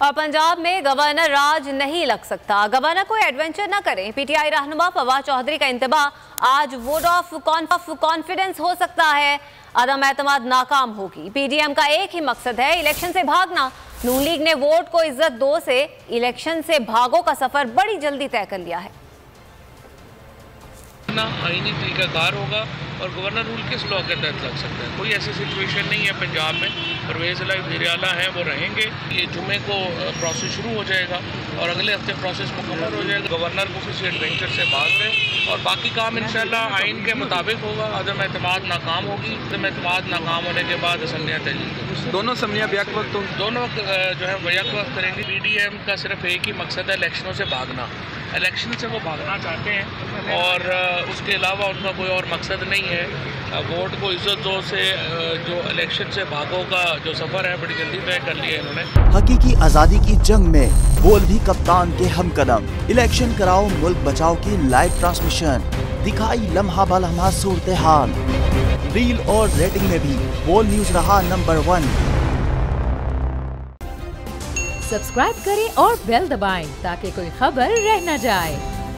और पंजाब में गवर्नर राज नहीं लग सकता, गवर्नर को एडवेंचर न करें। पीटीआई रहनुमा फवाद चौधरी का इंतबाह आज वोट ऑफ कॉन्फिडेंस हो सकता है। अदम एतमाद नाकाम होगी। पीडीएम का एक ही मकसद है, इलेक्शन से भागना। नून लीग ने वोट को इज्जत दो से इलेक्शन से भागो का सफर बड़ी जल्दी तय कर लिया है। आईनी तरीकाकार होगा और गवर्नर रूल किस लॉ के तहत लग सकता है। कोई ऐसी सिचुएशन नहीं है पंजाब में। परवेज़ इलाही वज़ीर-ए-आला हैं, वो रहेंगे। ये जुमे को प्रोसेस शुरू हो जाएगा और अगले हफ्ते प्रोसेस मुकम्मल हो जाएगा। गवर्नर को किसी एडवेंचर से भाग रहे और बाकी काम इंशाल्लाह आइन के मुताबिक होगा। अदम एतमाद नाकाम होगी। अदम एतमाद नाकाम होने के बाद असम्बलियाँ तहलील दोनों असम्बलियाँ बैक वक्त दोनों जो है बैक वक्त करेंगी। पीडीएम का सिर्फ एक ही मकसद है, इलेक्शनों से भागना। इलेक्शन से वो भागना चाहते हैं और उसके अलावा उनका कोई और मकसद नहीं है। वोट को इज्जत दो से जो इलेक्शन से भागो का जो सफ़र है बड़ी जल्दी तय कर लिया इन्होंने। हकीकी आज़ादी की जंग में बोल भी कप्तान के हमकदम। इलेक्शन कराओ मुल्क बचाओ की लाइव ट्रांसमिशन दिखाई लम्हा ब लम्हा सूरत हाल। रील और रेटिंग में भी बोल न्यूज रहा नंबर 1। सब्सक्राइब करें और बेल दबाएं ताकि कोई खबर रह न जाए।